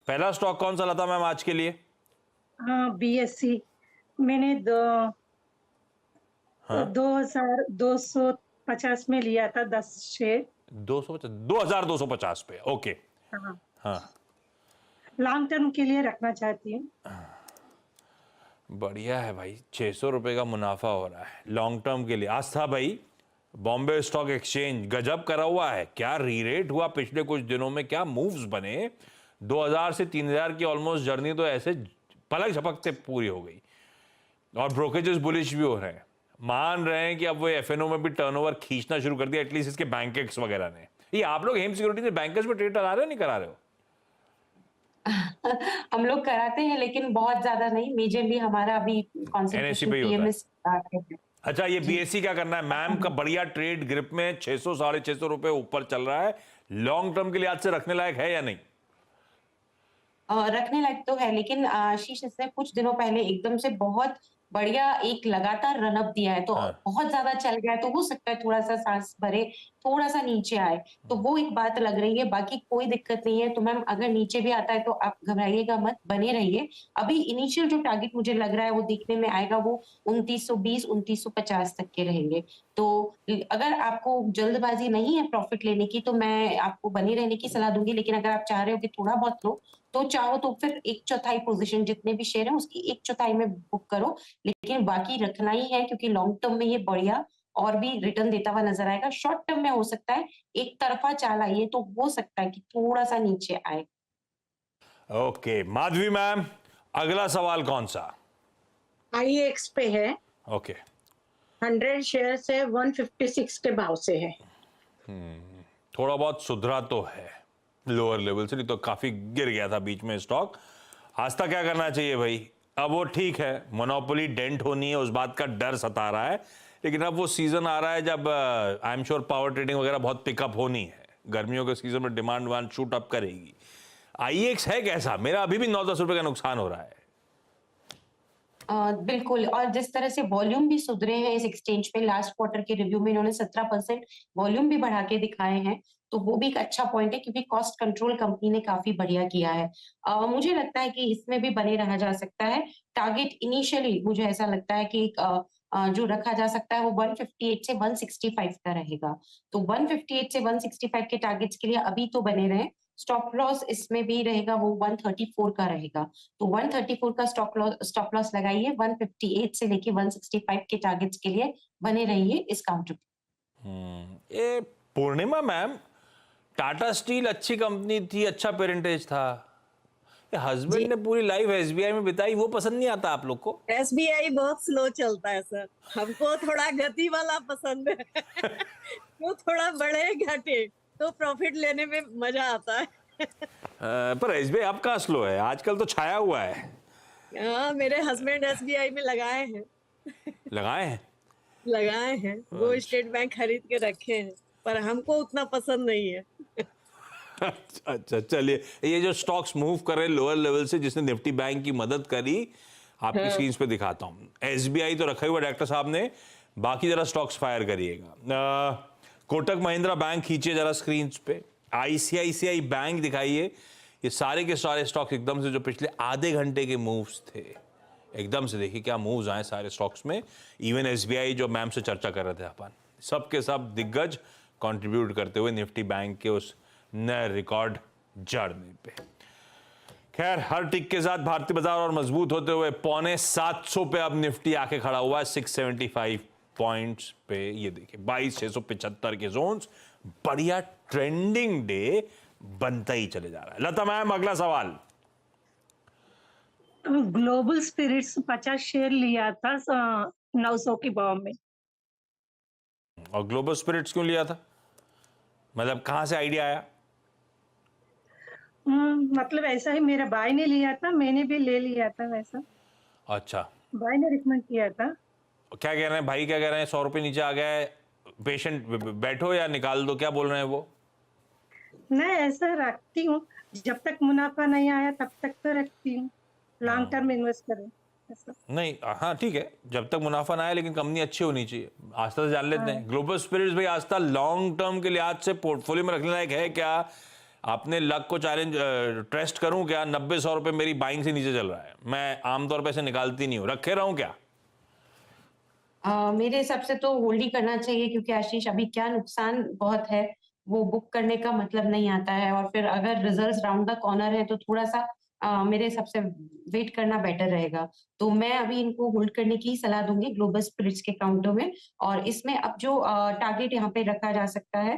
पहला स्टॉक कौन सा लता मैम आज के लिए? हाँ, बीएससी मैंने हाँ 2250 में लिया था 10 शेयर। 2250 पे। ओके। हाँ, हाँ लॉन्ग टर्म के लिए रखना चाहती हूँ। बढ़िया है भाई, 600 रुपए का मुनाफा हो रहा है लॉन्ग टर्म के लिए। आस्था भाई, बॉम्बे स्टॉक एक्सचेंज गजब करा हुआ है, क्या रीरेट हुआ पिछले कुछ दिनों में, क्या मूव्स बने। 2000 से 3000 की ऑलमोस्ट जर्नी तो ऐसे पलक झपकते पूरी हो गई, और ब्रोकरेजेस बुलिश भी हो रहे हैं, मान रहे हैं कि अब वो एफएनओ में भी टर्नओवर खींचना शुरू कर दिया, एटलीस्ट इसके बैंकर्स वगैरह ने। ये आप लोग हेम सिक्योरिटी से बैंकर्स में ट्रेड करा रहे हो नहीं करा रहे हो? हम लोग कराते हैं लेकिन बहुत ज्यादा नहीं, मेजरली हमारा अभी एनएससी कंसंट्रेशन पे ही होता है। पीएमएस है। अच्छा, ये बीएससी क्या करना है मैम का? बढ़िया ट्रेड ग्रिप में 600 650 रुपए ऊपर चल रहा है, लॉन्ग टर्म के लिहाज से रखने लायक है या नहीं? रखने लायक तो है, लेकिन आशीष इसने कुछ दिनों पहले एकदम से बहुत बढ़िया एक लगातार रन अप दिया है, तो हाँ। बहुत ज्यादा चल गया है, तो हो सकता है थोड़ा सा सांस भरे, थोड़ा सा नीचे आए, तो वो एक बात लग रही है। बाकी कोई दिक्कत नहीं है। तो मैम अगर नीचे भी आता है तो आप घबराइएगा मत, बने रहिए। अभी इनिशियल जो टारगेट मुझे लग रहा है वो देखने में आएगा, वो 2920 2950 तक के रहेंगे। तो अगर आपको जल्दबाजी नहीं है प्रॉफिट लेने की, तो मैं आपको बने रहने की सलाह दूंगी। लेकिन अगर आप चाह रहे हो कि थोड़ा बहुत लो, तो चाहो तो फिर 1/4 पोजीशन जितने भी शेयर है उसकी 1/4 में बुक करो, लेकिन बाकी रखना ही है, क्योंकि लॉन्ग टर्म में ये बढ़िया और भी रिटर्न देता हुआ नजर आएगा। शॉर्ट टर्म में हो सकता है एक तरफा चाल आई है, तो हो सकता है कि थोड़ा सा नीचे आए। ओके माधवी मैम, अगला सवाल कौन सा? आईएक्स पे है, ओके 100 शेयर से 156 के भाव से है। थोड़ा बहुत सुधरा तो है लोअर लेवल से, नहीं तो काफी गिर गया था बीच में स्टॉक। आस्था क्या करना चाहिए भाई? अब वो ठीक है, मोनोपोली डेंट होनी है उस बात का डर सता रहा है, लेकिन अब वो सीजन आ रहा है जब I am sure power trading वगैरह बहुत पिकअप होनी है, गर्मियों के सीजन में डिमांड वांड शूट अप करेगी। आईएक्स है कैसा? मेरा अभी भी 9-10 रुपए का नुकसान हो रहा है। बिल्कुल, और जिस तरह से वॉल्यूम भी सुधरे हैं इस एक्सचेंज पे, लास्ट क्वार्टर के रिव्यू में इन्होंने 17% वॉल्यूम भी बढ़ा के दिखाए हैं, तो वो भी एक अच्छा पॉइंट है, क्योंकि कॉस्ट कंट्रोल कंपनी ने काफी बढ़िया किया है। मुझे लगता है कि इसमें भी बने रहा जा सकता है। टारगेट इनिशियली मुझे ऐसा लगता है कि जो रखा जा सकता है वो 158 से 165 का रहेगा। तो 158 से 165 के टारगेट्स के लिए अभी तो बने रहे। स्टॉप लॉस इसमें भी रहेगा, वो 134 का रहेगा। तो 134 का स्टॉप लॉस लगाइए, 158 से लेके 165 के टारगेट्स के लिए बने रहिए इस काउंटर पे। ये पूर्णिमा मैम, टाटा स्टील अच्छी कंपनी थी, अच्छा पेरेंटेज था, हस्बैंड ने पूरी लाइफ एसबीआई में बिताई, वो पसंद नहीं आता आप लोग को? एसबीआई बहुत स्लो चलता है सर, हमको थोड़ा गति वाला पसंद है। वो थोड़ा बढ़े घटे तो प्रॉफिट लेने में मजा आता है। पर एसबीआई अब कहाँ स्लो है, आजकल तो छाया हुआ है। हाँ, मेरे हस्बैंड एसबीआई में लगाए हैं। लगाए हैं? लगाए हैं, वो स्टेट बैंक खरीद के रखे हैं, पर हमको उतना पसंद नहीं है। अच्छा चलिए, ये जो स्टॉक्स मूव कर रहे हैं लोअर लेवल से, जिसने निफ्टी बैंक की मदद करी, आपकी स्क्रीन पे दिखाता हूं। एसबीआई तो रखा हुआ डॉक्टर साहब ने, बाकी जरा स्टॉक्स फायर करिएगा। कोटक महिंद्रा बैंक खींचिए जरा स्क्रीन पे, आईसीआईसीआई बैंक दिखाइए। ये सारे के सारे स्टॉक्स एकदम से जो पिछले आधे घंटे के मूव्स थे, एकदम से देखिए क्या मूव्स आए सारे स्टॉक्स में। इवन एसबीआई जो मैम से चर्चा कर रहे थे अपन, सबके सब दिग्गज कंट्रीब्यूट करते हुए निफ्टी बैंक के उस नए रिकॉर्ड जर्नी पे। खैर, हर टिक के साथ भारतीय बाजार और मजबूत होते हुए 625 पे अब निफ्टी आके खड़ा हुआ है 675 पॉइंट्स पे। ये देखिए 22,675 के जोन्स, बढ़िया ट्रेंडिंग डे बनता ही चले जा रहा है। लता मैम, अगला सवाल। ग्लोबल स्पिरिट्स 50 शेयर लिया था 900 के भाव में। और ग्लोबल स्पिरिट्स क्यों लिया था, मतलब कहां से आइडिया आया? मतलब ऐसा ही, मेरा भाई ने लिया था, मैंने भी ले लिया था वैसा। अच्छा, भाई ने रिकमेंड किया था। क्या कह रहे हैं भाई, क्या कह रहे हैं? 100 रुपए नीचे आ गया है, पेशेंट बैठो या निकाल दो, क्या बोल रहे हैं वो? मैं ऐसा रखती हूँ, जब तक मुनाफा नहीं आया तब तक तो रखती हूँ, लॉन्ग टर्म इन्वेस्ट करें ऐसा। नहीं, हाँ ठीक है, जब तक मुनाफा ना आए, लेकिन कंपनी अच्छी होनी चाहिए। आस्था से जान लेते हैं, ग्लोबल स्पिरिट्स भाई आस्था लॉन्ग टर्म के लिहाज से पोर्टफोलियो में रखने लायक है क्या? आपने लक को चैलेंज टेस्ट करूं क्या? 90-100 रुपए मेरी बाइंग से नीचे चल रहा है, मैं आमतौर पे ऐसे निकालती नहीं हूं, रखे रहूं क्या? मेरे हिसाब से तो होल्ड ही करना चाहिए, क्योंकि आशीष अभी क्या नुकसान बहुत है, वो बुक करने का मतलब नहीं आता है। और फिर अगर रिजल्ट्स राउंड द कॉर्नर है तो थोड़ा सा मेरे हिसाब से वेट करना बेटर रहेगा। तो मैं अभी इनको होल्ड करने की सलाह दूंगी ग्लोबल स्पिरिट्स के काउंटर में। और इसमें अब जो टारगेट यहाँ पे रखा जा सकता है,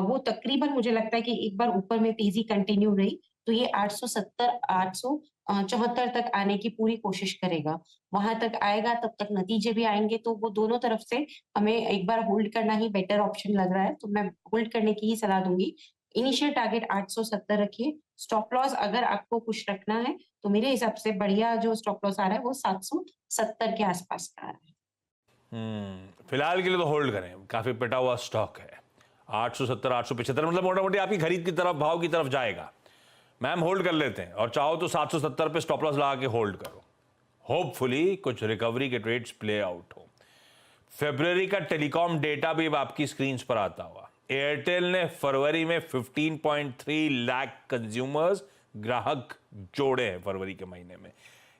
वो तकरीबन मुझे लगता है कि एक बार ऊपर में तेजी कंटिन्यू रही तो ये 870 874 तक आने की पूरी कोशिश करेगा। वहां तक आएगा तब तक नतीजे भी आएंगे, तो वो दोनों तरफ से हमें एक बार होल्ड करना ही बेटर ऑप्शन लग रहा है, तो मैं होल्ड करने की ही सलाह दूंगी। इनिशियल टारगेट 870 रखिए। स्टॉप लॉस अगर आपको कुछ रखना है तो मेरे हिसाब से बढ़िया जो स्टॉप लॉस आ रहा है वो 770 के आसपास का आ रहा है। फिलहाल के लिए तो होल्ड करें, काफी पिटा हुआ स्टॉक है। 870 875 मतलब मोटा मोटी आपकी खरीद की तरफ, भाव की तरफ जाएगा। मैम होल्ड कर लेते हैं, और चाहो तो 770 पे स्टॉप लॉस लगा के होल्ड करो। होपफुली कुछ रिकवरी के ट्रेड्स प्ले आउट हो। फरवरी का टेलीकॉम डेटा भी अब आपकी स्क्रीन पर आता हुआ। एयरटेल ने फरवरी में 15.3 लाख कंज्यूमर्स, ग्राहक जोड़े हैं फरवरी के महीने में।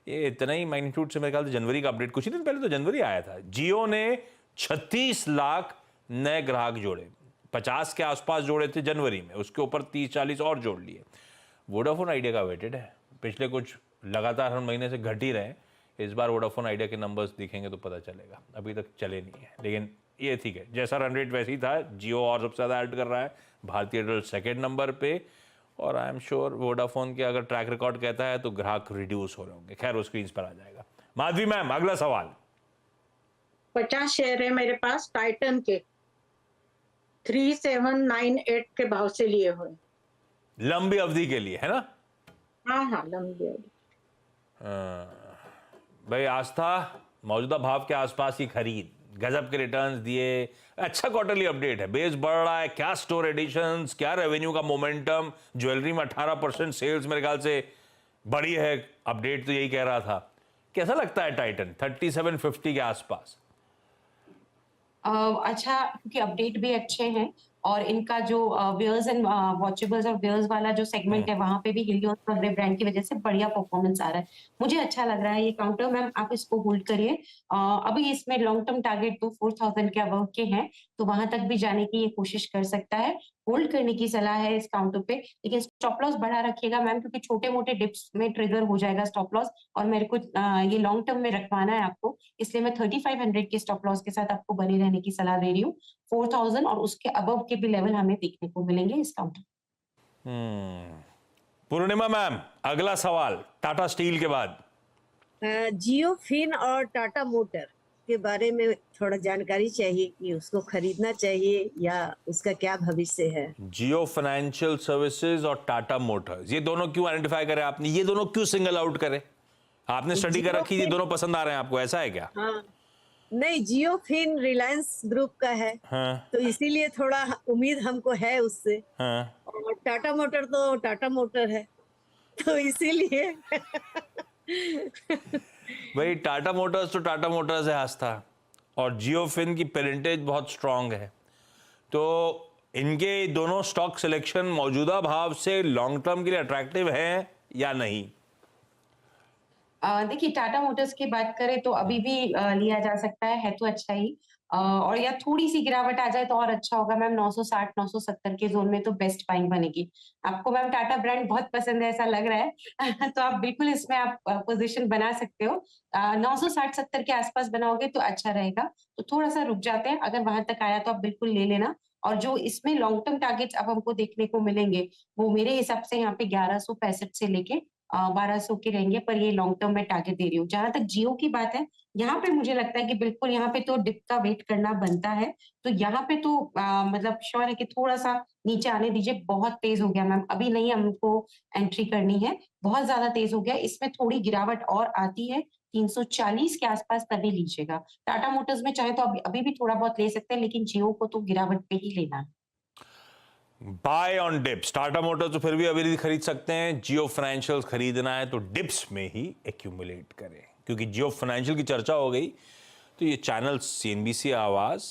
ये इतना ही मैग्नीट्यूड से मेरे ख्याल से जनवरी का अपडेट, कुछ ही दिन पहले तो जनवरी आया था। जियो ने 36 लाख नए ग्राहक जोड़े, 50 के आसपास जोड़े थे जनवरी में, उसके ऊपर 30-40 और जोड़ लिए। वोडाफोन आइडिया का वेटेड है, पिछले कुछ लगातार हर महीने से घट ही रहे हैं। इस बार वोडाफोन आइडिया के नंबर्स दिखेंगे तो पता चलेगा, अभी तक चले नहीं है, लेकिन ये ठीक है, जैसा रन रेट वैसे ही था। जियो और सबसे ज़्यादा ऐड कर रहा है, भारतीय एयरटेल सेकेंड नंबर पे, और आई एम श्योर वोडाफोन के अगर ट्रैक रिकॉर्ड कहता है तो ग्राहक रिड्यूस हो रहे होंगे। खैर वो स्क्रीन पर आ जाएगा। माधवी मैम, अगला सवाल। 50 शेयर है मेरे पास टाइटन के, 3798 के भाव से लिए हुए। लंबी अवधि के लिए है ना? हाँ हाँ, लंबी अवधि। भाई आस्था, मौजूदा भाव के आसपास ही खरीद, गजब के रिटर्न्स दिए, अच्छा क्वार्टरली अपडेट है, बेस बढ़ रहा है, क्या स्टोर एडिशंस, क्या रेवेन्यू का मोमेंटम, ज्वेलरी में 18% सेल्स मेरे ख्याल से बढ़ी है, अपडेट तो यही कह रहा था। कैसा लगता है टाइटन 3750 के आसपास? अच्छा, क्योंकि अपडेट भी अच्छे हैं और इनका जो वेयर्स एंड वॉचेबल्स और वेयर्स वाला जो सेगमेंट है वहां पे भी हिलियोस और रे ब्रांड की वजह से बढ़िया परफॉर्मेंस आ रहा है। मुझे अच्छा लग रहा है ये काउंटर। मैम आप इसको होल्ड करिए। अभी इसमें लॉन्ग टर्म टारगेट तो 4000 के अबव के हैं, तो वहां तक भी जाने की ये कोशिश कर सकता है। होल्ड करने की सलाह है इस काउंटर पे, लेकिन स्टॉप लॉस बढ़ा रखिएगा मैम, क्योंकि छोटे मोटे डिप्स में ट्रिगर हो जाएगा स्टॉप लॉस, और मेरे को ये लॉन्ग टर्म में रखवाना है आपको, इसलिए मैं 3500 के स्टॉप लॉस के साथ आपको बने रहने की सलाह दे रही हूँ। 4000 और उसके अबव के भी लेवल हमें देखने को मिलेंगे इस काउंटर। पूर्णिमा मैम, अगला सवाल टाटा स्टील के बाद। जियो फिन और टाटा मोटर के बारे में थोड़ा जानकारी चाहिए कि उसको खरीदना चाहिए या उसका क्या भविष्य है। जियो फाइनेंशियल सर्विसेज और टाटा मोटर्स, ये दोनों क्यों आइडेंटिफाई करे आपने? ये दोनों क्यों सिंगल आउट करे? आपने स्टडी कर रखी, ये दोनों पसंद आ रहे हैं आपको, ऐसा है क्या? हाँ, नहीं, जियो फिन रिलायंस ग्रुप का है। हाँ, तो इसीलिए थोड़ा उम्मीद हमको है उससे। हाँ। और टाटा मोटर तो टाटा मोटर है, तो इसीलिए भाई टाटा मोटर्स तो टाटा मोटर्स है आस्था, और जियो फिन की पेरेंटेज बहुत स्ट्रांग है, तो इनके दोनों स्टॉक सिलेक्शन मौजूदा भाव से लॉन्ग टर्म के लिए अट्रैक्टिव है या नहीं? देखिए, टाटा मोटर्स की बात करें तो अभी भी लिया जा सकता है तो अच्छा ही। और या थोड़ी सी गिरावट आ जाए तो और अच्छा होगा मैम। 960 970 के जोन में तो बेस्ट बाइंग बनेगी। आपको मैम टाटा ब्रांड बहुत पसंद है ऐसा लग रहा है तो आप बिल्कुल इसमें आप पोजीशन बना सकते हो। 960-70 के आसपास बनाओगे तो अच्छा रहेगा। तो थोड़ा सा रुक जाते हैं, अगर वहां तक आया तो आप बिल्कुल ले लेना। और जो इसमें लॉन्ग टर्म टारगेट्स अब हमको देखने को मिलेंगे, वो मेरे हिसाब से यहाँ पे 1165 से लेके 1200 के रहेंगे, पर ये लॉन्ग टर्म में टारगेट दे रही हूँ। जहां तक जियो की बात है, यहाँ पे मुझे लगता है कि बिल्कुल यहाँ पे तो डिप का वेट करना बनता है। तो यहाँ पे तो मतलब श्योर है कि थोड़ा सा नीचे आने दीजिए। बहुत तेज हो गया मैम, अभी नहीं हमको एंट्री करनी है, बहुत ज्यादा तेज हो गया। इसमें थोड़ी गिरावट और आती है 340 के आसपास, तभी लीजिएगा। टाटा मोटर्स में चाहे तो अभी भी थोड़ा बहुत ले सकते हैं, लेकिन जियो को तो गिरावट पे ही लेना है। Buy on dips. Tata Motors तो फिर भी अभी खरीद सकते हैं, जियो फाइनेंशियल खरीदना है तो डिप्स में ही एक्यूमुलेट करें, क्योंकि जियो फाइनेंशियल की चर्चा हो गई तो ये चैनल सीएनबीसी आवाज,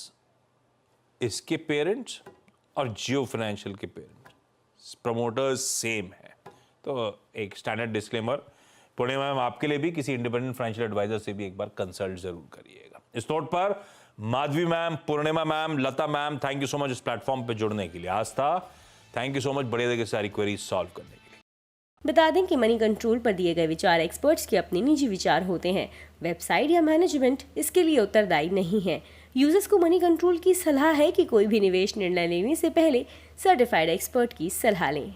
इसके पेरेंट्स और जियो फाइनेंशियल के पेरेंट्स प्रमोटर्स सेम है। तो एक स्टैंडर्ड डिस्क्लेमर पुणे मैम आपके लिए भी, किसी इंडिपेंडेंट फाइनेंशियल एडवाइजर से भी एक बार कंसल्ट जरूर करिएगा। इस नोट पर Madhavi ma'am, Purnima ma'am, Lata ma'am, thank you so much इस प्लेटफॉर्म पे जुड़ने के लिए। आस्था, थैंक यू सो मच बढ़िया तरीके से सारी क्वेरीज सॉल्व करने के लिए। बता दें कि मनी कंट्रोल पर दिए गए विचार एक्सपर्ट्स के अपने निजी विचार होते हैं। वेबसाइट या मैनेजमेंट इसके लिए उत्तरदायी नहीं है। यूजर्स को मनी कंट्रोल की सलाह है कि कोई भी निवेश निर्णय लेने से पहले सर्टिफाइड एक्सपर्ट की सलाह लें।